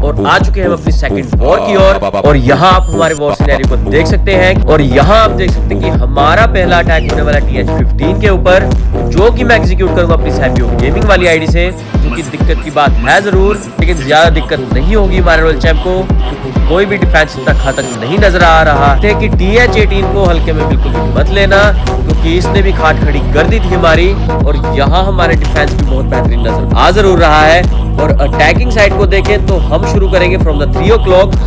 और आ चुके हैं हम अपनी सेकंड वॉर की ओर। और यहाँ आप हमारे वॉर सिनेरियो को देख सकते हैं और यहाँ आप देख सकते हैं कि हमारा पहला अटैक होने वाला TH-15 के ऊपर, जो कि मैं एग्जीक्यूट करूंगा अपनी सैम्पियो गेमिंग वाली आईडी से। जो कि दिक्कत की बात है जरूर, लेकिन ज्यादा दिक्कत नहीं होगी हमारे रॉयल चैंप को, क्योंकि कोई भी डिफेंस इतना घातक नहीं नजर आ रहा है कि TH-18 को हल्के में बिल्कुल भी मत लेना, क्योंकि इसने भी खाट खड़ी कर दी थी हमारी। और यहाँ हमारे डिफेंस भी बहुत बेहतरीन नजर आ जरूर रहा है। और अटैकिंग साइड को देखें तो हम शुरू करेंगे फ्रॉम द 3 o'clock।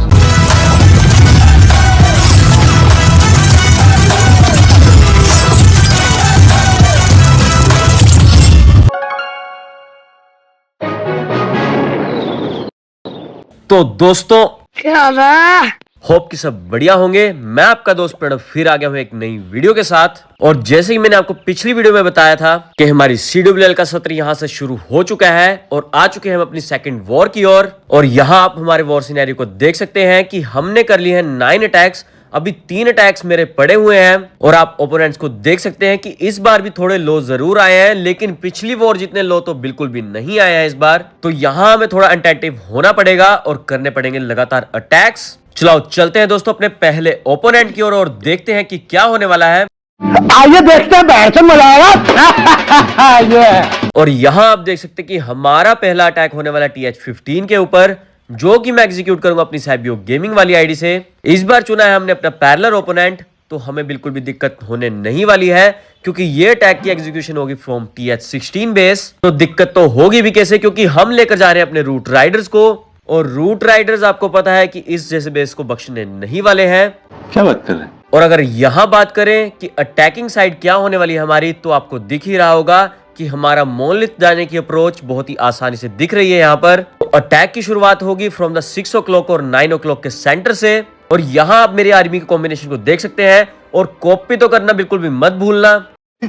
तो दोस्तों क्या होप कि सब बढ़िया होंगे। मैं आपका दोस्त प्रणव फिर आ गया हूं एक नई वीडियो के साथ। और जैसे कि मैंने आपको पिछली वीडियो में बताया था कि हमारी CWL का सत्र यहां से शुरू हो चुका है और आ चुके हैं हम अपनी सेकंड वॉर की ओर। और यहां आप हमारे वॉर सिनेरियो को देख सकते हैं कि हमने कर लिए हैं 9 अटैक्स। अभी 3 अटैक्स मेरे पड़े हुए हैं और आप ओपोनेंट्स को देख सकते हैं कि इस बार भी थोड़े लो जरूर आए हैं, लेकिन पिछली वॉर जितने लो तो बिल्कुल भी नहीं आए हैं इस बार। तो यहां हमें थोड़ा अटेंटिव होना पड़ेगा और करने पड़ेंगे लगातार अटैक्स। चलो चलते हैं दोस्तों अपने पहले ओपोनेंट की ओर और देखते हैं कि क्या होने वाला है। आइए देखते हैं बैठ से मजा और यहाँ आप देख सकते हैं कि हमारा पहला अटैक होने वाला TH-15 के ऊपर, जो कि मैं एग्जीक्यूट करूंगा अपनी सैम्पियो गेमिंग वाली आईडी से। इस बार चुना है हमने अपना पैरेलल ओपोनेंट, तो हमें बिल्कुल भी दिक्कत होने नहीं वाली है, क्योंकि ये अटैक की एग्जीक्यूशन होगी फ्रॉम TH-16 बेस। तो दिक्कत तो होगी भी कैसे, क्योंकि हम लेकर जा रहे हैं अपने रूट राइडर्स को, और रूट राइडर्स आपको पता है कि इस जैसे बेस को बख्शने नहीं वाले हैं। क्या बात कर रहे हैं? और अगर यहां बात करें कि अटैकिंग साइड क्या होने वाली है हमारी, तो आपको दिख ही रहा होगा कि हमारा मोनलिथ जाने की अप्रोच बहुत ही आसानी से दिख रही है यहाँ पर। तो अटैक की शुरुआत होगी फ्रॉम द 6 o'clock और 9 o'clock के सेंटर से। और यहाँ आप मेरी आर्मी के कॉम्बिनेशन को देख सकते हैं, और कॉपी तो करना बिल्कुल भी मत भूलना।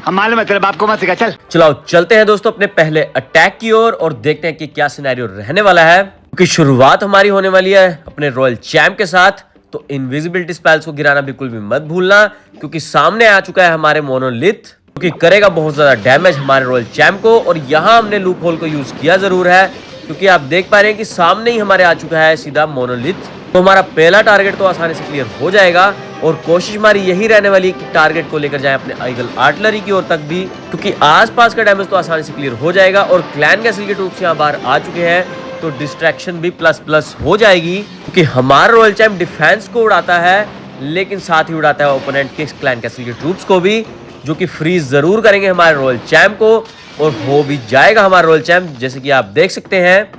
हमारे तेरे बाप को मत सिखा। चलो चलते हैं दोस्तों अपने पहले अटैक की ओर और देखते हैं कि क्या सिनेरियो रहने वाला है। क्योंकि शुरुआत हमारी होने वाली है अपने रॉयल चैंप के साथ, तो इनविजिबिलिटी स्पेल्स को गिराना बिल्कुल भी मत भूलना, क्योंकि सामने आ चुका है हमारे मोनोलिथ, क्योंकि करेगा बहुत ज्यादा डैमेज हमारे रॉयल चैंप को। और यहाँ हमने लूप होल को यूज किया जरूर है, क्योंकि आप देख पा रहे हैं कि सामने ही हमारे आ चुका है सीधा मोनोलिथ। तो हमारा पहला टारगेट तो आसानी से क्लियर हो जाएगा, और कोशिश हमारी यही रहने वाली है कि टारगेट को लेकर जाए अपने ईगल आर्टिलरी की ओर तक भी, क्योंकि आसपास का डैमेज तो आसानी से क्लियर हो जाएगा। और क्लैन कैसल के ट्रूप्स यहाँ बाहर आ चुके हैं, तो डिस्ट्रैक्शन भी प्लस हो जाएगी, क्योंकि हमारा रॉयल चैंप डिफेंस को उड़ाता है, लेकिन साथ ही उड़ाता है ओपोनेंट के क्लैन कैसल के ट्रूप्स को भी, जो कि फ्रीज जरूर करेंगे हमारे रॉयल चैंप को, और हो भी जाएगा हमारा रॉयल चैंप, जैसे कि आप देख सकते हैं।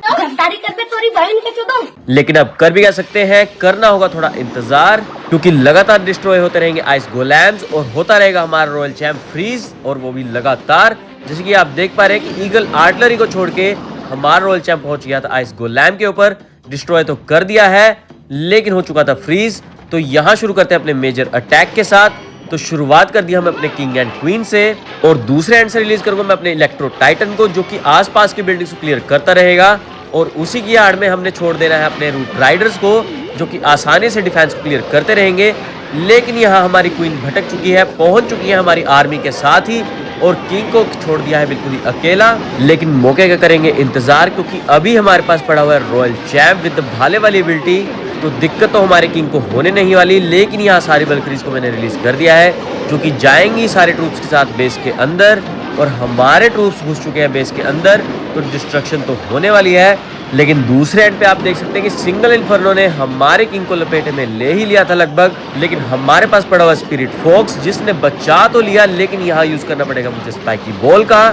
लेकिन अब कर भी क्या सकते हैं, करना होगा थोड़ा इंतजार, क्योंकि लगातार डिस्ट्रॉय होते रहेंगे आइस गोलैम्स और होता रहेगा हमारा रॉयल चैंप फ्रीज, और वो भी लगातार। जैसे कि आप देख पा रहे हैं कि ईगल आर्टिलरी को छोड़ के हमारा रॉयल चैंप पहुंच गया था आइस गोलैम के ऊपर। डिस्ट्रॉय तो कर दिया है, लेकिन हो चुका था फ्रीज। तो यहाँ शुरू करते हैं अपने मेजर अटैक के साथ। तो शुरुआत कर दी हम अपने किंग एंड क्वीन से, और दूसरे एंड से रिलीज करूंगा मैं अपने इलेक्ट्रो टाइटन को, जो कि आसपास की बिल्डिंग्स को क्लियर करता रहेगा। और उसी की आड़ में हमने छोड़ देना है अपने रूट राइडर्स को, जो कि आसानी से डिफेंस को क्लियर करते रहेंगे। लेकिन यहाँ हमारी क्वीन भटक चुकी है, पहुंच चुकी है हमारी आर्मी के साथ ही, और किंग को छोड़ दिया है बिल्कुल ही अकेला। लेकिन मौके का करेंगे इंतजार, क्योंकि अभी हमारे पास पड़ा हुआ है रॉयल चैंप विद भाले वाली एबिलिटी। तो दिक्कत तो हमारे किंग को होने नहीं वाली, लेकिन यहाँ सारी बल्करीज को मैंने रिलीज कर दिया है, जो कि जाएंगी सारे ट्रूप्स के साथ बेस के अंदर। और हमारे ट्रूप्स घुस चुके हैं बेस के अंदर, तो डिस्ट्रक्शन तो होने वाली है। लेकिन दूसरे एंड पे आप देख सकते हैं कि सिंगल इन्फर्नो ने हमारे किंग को लपेटे में ले ही लिया था लगभग। लेकिन हमारे पास पड़ा हुआ स्पिरिट फॉक्स, जिसने बचा तो लिया, लेकिन यहाँ यूज करना पड़ेगा मुझे स्पाइकी बॉल का।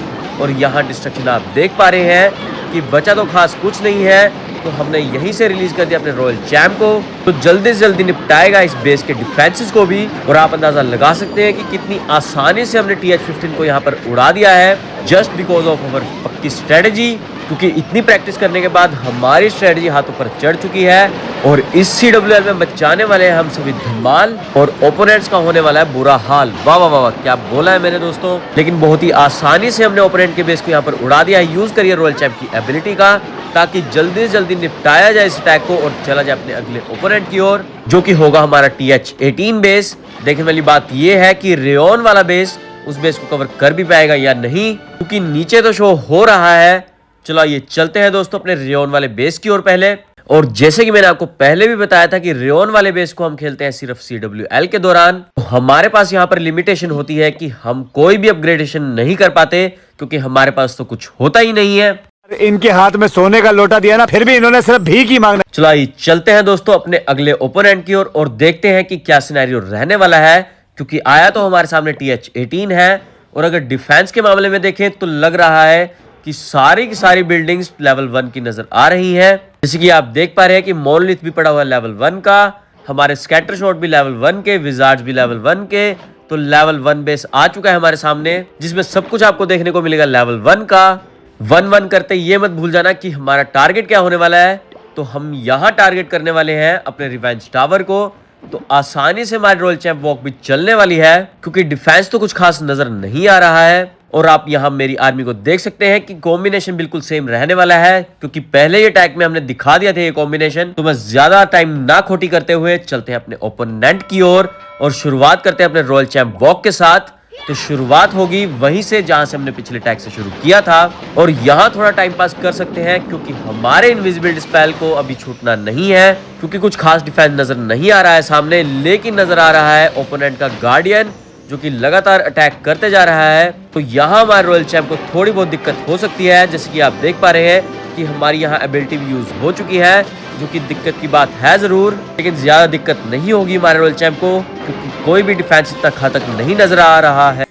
और यहाँ डिस्ट्रक्शन आप देख पा रहे हैं कि बचा तो खास कुछ नहीं है, तो हमने यहीं से रिलीज कर दिया अपने रॉयल चैंप को। तो जल्दी से जल्दी निपटाएगा इस बेस के डिफेंसेस को भी। और आप अंदाजा लगा सकते हैं कि कितनी आसानी से हमने TH-15 को यहाँ पर उड़ा दिया है, जस्ट बिकॉज ऑफ अवर पक्की स्ट्रेटेजी। क्योंकि इतनी प्रैक्टिस करने के बाद हमारी स्ट्रेटेजी हाथों पर चढ़ चुकी है, और इस CWL में बचाने वाले हैं हम सभी धमाल, और ओपोनेंट्स का होने वाला है बुरा हाल। वाह वाह वाह, क्या बोला है मैंने दोस्तों। लेकिन बहुत ही आसानी से हमने ओपोनेंट के बेस को यहाँ पर उड़ा दिया है। यूज करिए रॉयल चैंप की एबिलिटी का, ताकि जल्दी से जल्दी निपटाया जाए इस अटैक को और चला जाए अपने अगले ओपोनेंट की ओर, जो कि होगा हमारा TH-18 बेस। देखने वाली बात यह है कि रेयन वाला बेस उस बेस को कवर कर भी पाएगा या नहीं, क्योंकि नीचे तो शो हो रहा है। चलो ये चलते हैं दोस्तों अपने रेयन वाले बेस की ओर पहले। और जैसे कि मैंने आपको पहले भी बताया था कि रेओन वाले बेस को हम खेलते हैं सिर्फ CWL के दौरान, तो हमारे पास यहाँ पर लिमिटेशन होती है कि हम कोई भी अपग्रेडेशन नहीं कर पाते क्योंकि हमारे पास तो कुछ होता ही नहीं है। इनके हाथ में सोने का लोटा दिया ना, फिर भी इन्होंने सिर्फ भीख ही मांगना। चलो आइए चलते हैं दोस्तों अपने अगले ओपोनेंट की ओर और देखते हैं कि क्या सिनेरियो रहने वाला है, क्योंकि आया तो हमारे सामने TH-18 है और अगर डिफेंस के मामले में देखें तो लग रहा है कि सारी की सारी बिल्डिंग्स लेवल 1 की नजर आ रही हैं। जैसे कि आप देख पा रहे हैं कि मोनलिथ भी पड़ा हुआ है लेवल 1 का, हमारे स्कैटर शॉट भी लेवल 1 के, विजार्ड्स भी लेवल 1 के, तो लेवल 1 बेस आ चुका है हमारे सामने, जिसमें सब कुछ आपको देखने को मिलेगा लेवल 1 का। 1-1 करते ये मत भूल जाना कि हमारा टारगेट क्या होने वाला है, तो हम यहाँ टारगेट करने वाले हैं अपने रिवेंज टावर को। तो आसानी से हमारी रॉयल चैंप वॉक भी चलने वाली है क्योंकि डिफेंस तो कुछ खास नजर नहीं आ रहा है। और आप यहाँ मेरी आर्मी को देख सकते हैं कि कॉम्बिनेशन बिल्कुल सेम रहने वाला है, क्योंकि पहले ये टैग में हमने दिखा दिया था ये कॉम्बिनेशन। तो मैं ज्यादा टाइम ना खोटी करते हुए चलते हैं अपने ओपोनेंट की ओर और शुरुआत करते हैं अपने रॉयल चैंप वॉक के साथ। तो शुरुआत होगी वहीं से जहां से हमने पिछले टैग से शुरू किया था और यहाँ थोड़ा टाइम पास कर सकते हैं क्योंकि हमारे इनविजिबल स्पेल को अभी छूटना नहीं है, क्योंकि कुछ खास डिफेंस नजर नहीं आ रहा है सामने, लेकिन नजर आ रहा है ओपोनेंट का गार्डियन जो कि लगातार अटैक करते जा रहा है। तो यहाँ हमारे रॉयल चैंप को थोड़ी बहुत दिक्कत हो सकती है, जैसे कि आप देख पा रहे हैं कि हमारी यहाँ एबिलिटी भी यूज हो चुकी है, जो कि दिक्कत की बात है जरूर, लेकिन ज्यादा दिक्कत नहीं होगी हमारे रॉयल चैंप को क्योंकि कोई भी डिफेंस इतना घातक नहीं नजर आ रहा है।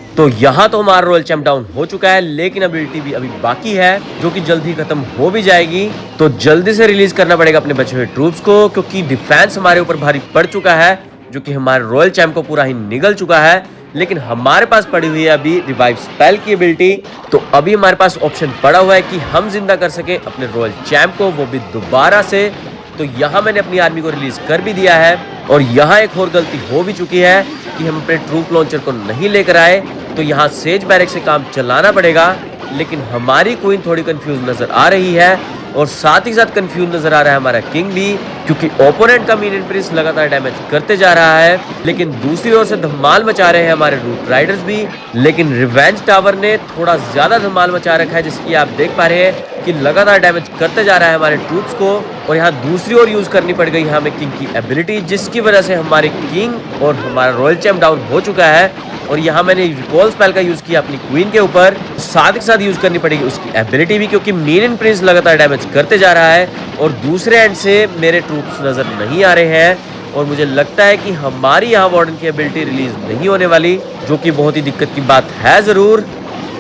तो यहाँ तो हमारा रॉयल चैंप डाउन हो चुका है, लेकिन एबिलिटी भी अभी बाकी है जो कि जल्द ही खत्म हो भी जाएगी। तो जल्दी से रिलीज करना पड़ेगा अपने बचे हुए ट्रूप्स को, क्योंकि डिफेंस हमारे ऊपर भारी पड़ चुका है, जो कि हमारे रॉयल चैंप को पूरा ही निगल चुका है। लेकिन हमारे पास पड़ी हुई है अभी रिवाइव स्पेल की एबिलिटी, तो अभी हमारे पास ऑप्शन पड़ा हुआ है कि हम जिंदा कर सके अपने रॉयल चैंप को, वो भी दोबारा से। तो यहाँ मैंने अपनी आर्मी को रिलीज कर भी दिया है और यहाँ एक और गलती हो भी चुकी है कि हम अपने ट्रूप लॉन्चर को नहीं लेकर आए, तो यहाँ सेज बैरक से काम चलाना पड़ेगा। लेकिन हमारी क्वीन थोड़ी कंफ्यूज नजर आ रही है और साथ ही साथ कंफ्यूज नजर आ रहा है हमारा किंग भी, क्योंकि ओपोनेंट का मीनियन प्रिंस लगातार डैमेज करते जा रहा है। लेकिन दूसरी ओर से धमाल मचा रहे हैं हमारे रूट राइडर्स भी, लेकिन रिवेंज टावर ने थोड़ा ज्यादा धमाल मचा रखा है, जैसे कि आप देख पा रहे हैं कि लगातार डैमेज करते जा रहा है हमारे ट्रूप्स को। और यहाँ दूसरी ओर यूज करनी पड़ गई हमें किंग की एबिलिटी, जिसकी वजह से हमारे किंग और हमारा रॉयल चैंप डाउन हो चुका है। और यहाँ मैंने रिकॉल स्पेल का यूज किया अपनी क्वीन के ऊपर, साथ ही साथ यूज करनी पड़ेगी उसकी एबिलिटी भी, क्योंकि मीनियन प्रिंस लगातार डैमेज करते जा रहा है और दूसरे एंड से मेरे ट्रूप्स नजर नहीं आ रहे हैं। और मुझे लगता है कि हमारी यहाँ वार्डन की एबिलिटी रिलीज नहीं होने वाली, जो कि बहुत ही दिक्कत की बात है जरूर।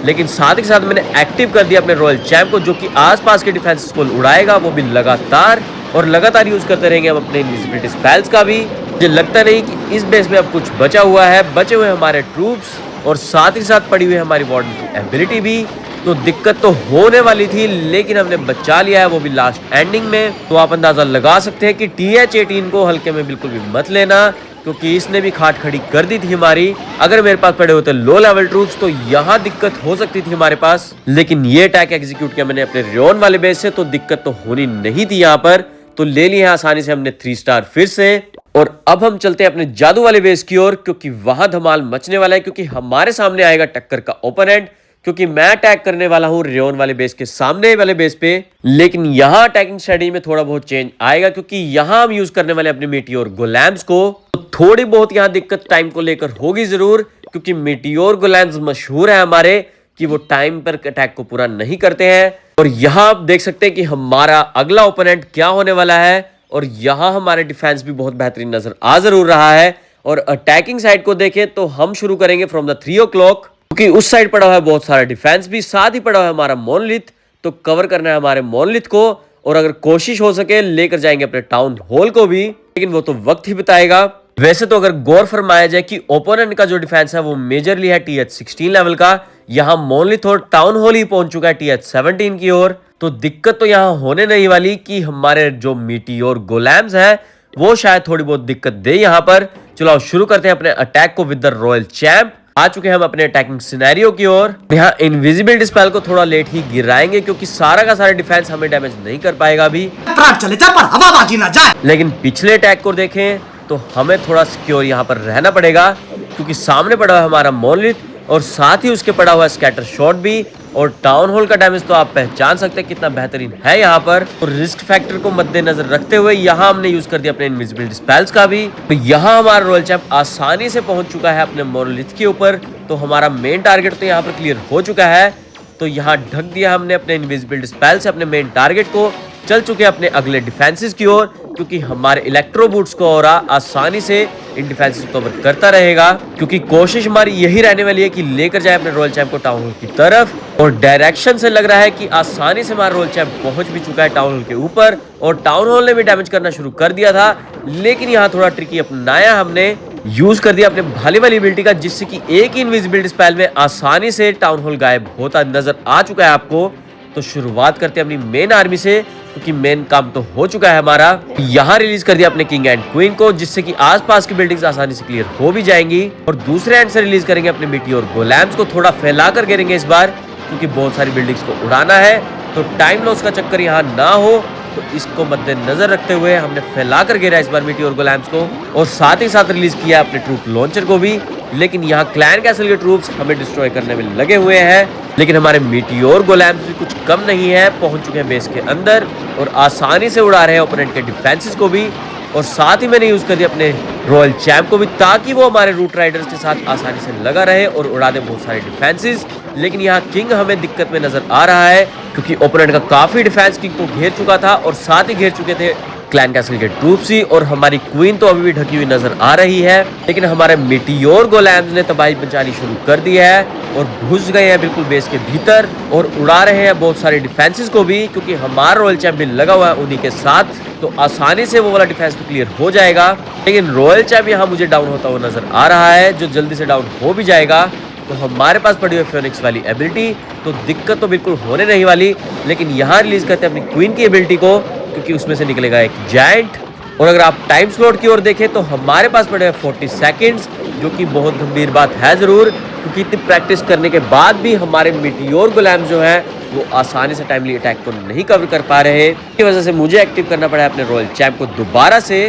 लेकिन साथ ही साथ मैंने एक्टिव कर दिया अपने रॉयल चैंप को, जो कि आसपास के डिफेंस को उड़ाएगा, वो भी लगातार, और लगातार यूज करते रहेंगे हम अपने इनविजिबिलिटी स्पेल्स का भी। मुझे लगता नहीं कि इस बेस में अब कुछ बचा हुआ है, बचे हुए हमारे ट्रूप्स और साथ ही साथ पड़ी हुई हमारी वार्डन की एबिलिटी भी। तो दिक्कत तो होने वाली थी, लेकिन हमने बचा लिया है, वो भी लास्ट एंडिंग में। तो आप अंदाजा लगा सकते हैं कि TH-18 को हल्के में बिल्कुल भी मत लेना, क्योंकि इसने भी खाट खड़ी कर दी थी हमारी। अगर मेरे पास पड़े होते लो लेवल ट्रूप्स तो यहाँ दिक्कत हो सकती थी हमारे पास, लेकिन ये अटैक एग्जीक्यूट किया मैंने अपने रेओन वाले बेस से, तो दिक्कत तो होनी नहीं थी यहाँ पर। तो ले लिया आसानी से हमने 3 स्टार फिर से। और अब हम चलते हैं अपने जादू वाले बेस की ओर, क्योंकि वहां धमाल मचने वाला है, क्योंकि हमारे सामने आएगा टक्कर का ओपोनेंट। क्योंकि मैं अटैक करने वाला हूं रेओन वाले बेस के सामने वाले बेस पे, लेकिन यहाँ अटैकिंग स्ट्रेटजी में थोड़ा बहुत चेंज आएगा, क्योंकि यहाँ हम यूज करने वाले अपने मीटियोर गोलैम्स को। तो थोड़ी बहुत यहाँ दिक्कत टाइम को लेकर होगी जरूर, क्योंकि मीटियोर गोलैम्स मशहूर है हमारे कि वो टाइम पर अटैक को पूरा नहीं करते हैं। और यहाँ आप देख सकते हैं कि हमारा अगला ओपोनेंट क्या होने वाला है, और यहाँ हमारे डिफेंस भी बहुत बेहतरीन नजर आ जरूर रहा है। और अटैकिंग साइड को देखें तो हम शुरू करेंगे फ्रॉम द 3 o'clock, क्योंकि उस साइड पड़ा हुआ है बहुत सारा डिफेंस भी, साथ ही पड़ा हुआ है हमारा मोनलिथ। तो कवर करना है हमारे मोनलिथ को, और अगर कोशिश हो सके लेकर जाएंगे अपने टाउन हॉल को भी, लेकिन वो तो वक्त ही बताएगा। वैसे तो अगर गौर फरमाया जाए कि ओपोनेंट का जो डिफेंस है वो मेजरली है TH-16 लेवल का, यहाँ मोनलिथ और टाउन हॉल ही पहुंच चुका है TH-17 की ओर। तो दिक्कत तो यहाँ होने नहीं वाली कि हमारे जो मीटियोर गोलैम्स हैं वो शायद थोड़ी बहुत दिक्कत दे यहाँ पर। चलो आओ शुरू करते हैं अपने अटैक को विद द रॉयल चैंप। आ चुके हैं हम अपने अटैकिंग सिनेरियो की ओर। यहाँ इनविजिबिलिटी स्पेल को थोड़ा लेट ही गिराएंगे, क्योंकि सारा का सारा डिफेंस हमें डैमेज नहीं कर पाएगा अभी, चले जा पर हवाबाजी ना जाए। लेकिन पिछले अटैक को देखें तो हमें थोड़ा सिक्योर यहाँ पर रहना पड़ेगा, क्योंकि सामने पड़ा हुआ हमारा मोनलिथ और साथ ही उसके पड़ा हुआ स्कैटर शॉट भी, और टाउन हॉल का डैमेज तो आप पहचान सकते हैं कितना बेहतरीन है यहाँ पर। तो रिस्क फैक्टर को मद्देनजर रखते हुए यहाँ हमने यूज कर दिया अपने इनविजिबल स्पेल्स का भी। तो यहाँ हमारा रॉयल चैंप आसानी से पहुंच चुका है अपने मोनोलिथ के ऊपर। तो हमारा मेन टारगेट तो यहाँ पर क्लियर हो चुका है। तो यहाँ ढक दिया हमने अपने इनविजिबल स्पेल से अपने मेन टारगेट को, चल चुके अपने अगले डिफेंसेस की ओर, क्योंकि हमारे इलेक्ट्रो बूट्स को और आसानी से इन डिफेंसेस को कवर करता रहेगा। क्योंकि कोशिश हमारी यही रहने वाली है कि लेकर जाए अपने रॉयल चैंप को टाउन हॉल की तरफ। और डायरेक्शन से लग रहा है कि आसानी से हमारा रॉयल चैंप पहुंच भी चुका है टाउन हॉल के ऊपर, और टाउन हॉल ने भी डैमेज करना शुरू कर दिया था। लेकिन यहाँ थोड़ा ट्रिकी अपनाया हमने, यूज कर दिया अपने भाले वाली एबिलिटी का, जिससे कि एक ही इनविजिबिलिटी स्पेल में आसानी से टाउन हॉल गायब होता नजर आ चुका है आपको। तो शुरुआत करते हैं अपनी मेन आर्मी से, क्योंकि मेन काम तो हो चुका है हमारा। यहाँ रिलीज कर दिया अपने किंग एंड क्वीन को, जिससे कि आसपास की बिल्डिंग्स आसानी से क्लियर हो भी जाएंगी। और दूसरे एंड से रिलीज करेंगे अपने मीटियोर गोलेम्स को, थोड़ा फैला कर गिरेंगे इस बार, क्योंकि बहुत सारी बिल्डिंग्स को उड़ाना है। तो टाइम लॉस का चक्कर यहाँ ना हो, तो इसको मद्देनजर रखते हुए हमने फैला कर गिरा इस बार मीटियोर गोलेम्स को। और साथ ही साथ रिलीज किया अपने ट्रूप लॉन्चर को भी। लेकिन यहाँ क्लैन कैसल के ट्रूप्स हमें डिस्ट्रॉय करने में लगे हुए हैं। लेकिन हमारे मीटियोर गोलेम्स भी कुछ कम नहीं है, पहुंच चुके हैं बेस के अंदर और आसानी से उड़ा रहे हैं ओपोनेंट के डिफेंसेस को भी। और साथ ही मैंने यूज कर दिया अपने रॉयल चैंप को भी, ताकि वो हमारे रूट राइडर्स के साथ आसानी से लगा रहे और उड़ा दे बहुत सारे डिफेंसेस। लेकिन यहाँ किंग हमें दिक्कत में नजर आ रहा है, क्योंकि ओपोनेंट का काफी डिफेंस किंग को घेर चुका था और साथ ही घेर चुके थे क्लैन कैसल के ट्रूप्स ही। और हमारी क्वीन तो अभी भी ढकी हुई नजर आ रही है। लेकिन हमारे मीटियोर गोलेम्स ने तबाही मचानी शुरू कर दी है और घुस गए हैं बिल्कुल बेस के भीतर और उड़ा रहे हैं बहुत सारे डिफेंसेस को भी, क्योंकि हमारा रॉयल चैंप भी लगा हुआ है उन्हीं के साथ। तो आसानी से वो वाला डिफेंस तो क्लियर हो जाएगा। लेकिन रॉयल चैंप यहाँ मुझे डाउन होता हुआ नजर आ रहा है, जो जल्दी से डाउन हो भी जाएगा। तो हमारे पास पड़ी हुई फिनिक्स वाली एबिलिटी, तो दिक्कत तो बिल्कुल होने नहीं वाली। लेकिन यहाँ रिलीज करते हैं अपनी क्वीन की एबिलिटी को, क्योंकि उसमें से निकलेगा एक जायंट। और अगर आप टाइम स्लॉट की ओर देखें तो हमारे पास पड़े हैं 40 सेकंड्स, जो कि बहुत गंभीर बात है जरूर, क्योंकि इतनी प्रैक्टिस करने के बाद भी हमारे मीटियोर गोलेम्स जो है वो आसानी से टाइमली अटैक को नहीं कवर कर पा रहे हैं। इसी वजह से मुझे एक्टिव करना पड़ा है अपने रॉयल चैंप को दोबारा से।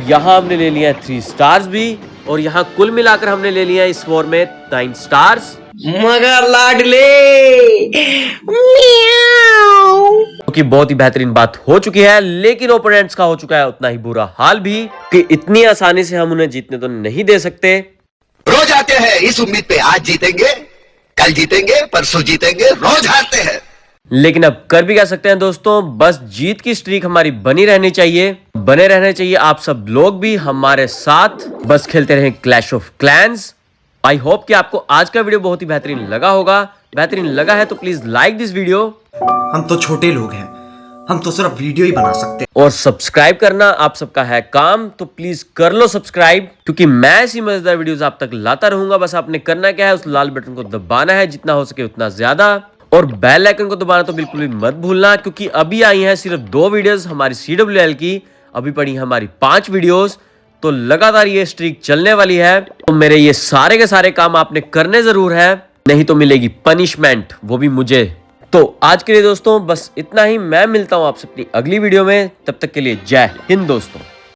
यहाँ हमने ले लिया है 3 स्टार्स भी, और यहाँ कुल मिलाकर हमने ले लिया है इस वॉर में 9 स्टार्स। मगर लाडले क्योंकि बहुत ही बेहतरीन बात हो चुकी है। लेकिन ओपोनेंट्स का हो चुका है उतना ही बुरा हाल भी, कि इतनी आसानी से हम उन्हें जीतने तो नहीं दे सकते। रोज आते हैं इस उम्मीद पे, आज जीतेंगे, कल जीतेंगे, परसों जीतेंगे, रोज हारते हैं। लेकिन अब कर भी क्या सकते हैं दोस्तों, बस जीत की स्ट्रीक हमारी बनी रहनी चाहिए, बने रहने चाहिए आप सब लोग भी हमारे साथ। बस खेलते रहें clash of clans. I hope कि आपको आज का वीडियो बहुत ही बेहतरीन लगा होगा। बेहतरीन लगा है तो प्लीज लाइक दिस वीडियो। हम तो छोटे लोग हैं, हम तो सिर्फ वीडियो ही बना सकते हैं। और सब्सक्राइब करना आप सबका है काम, तो प्लीज कर लो सब्सक्राइब, क्योंकि मैं ऐसी मजेदार वीडियोस आप तक लाता रहूंगा। बस आपने करना क्या है, उस लाल बटन को दबाना है जितना हो सके उतना ज्यादा, और बेल आइकन को दबाना तो बिल्कुल भी मत भूलना, क्योंकि अभी आई हैं सिर्फ 2 वीडियोस हमारी CWL की, अभी पड़ी हमारी 5 वीडियोस। तो लगातार ये स्ट्रीक चलने वाली है। तो मेरे ये सारे के सारे काम आपने करने जरूर है, नहीं तो मिलेगी पनिशमेंट, वो भी मुझे। तो आज के लिए दोस्तों बस इतना ही। मैं मिलता हूं आपसे अपनी अगली वीडियो में, तब तक के लिए जय हिंद दोस्तों।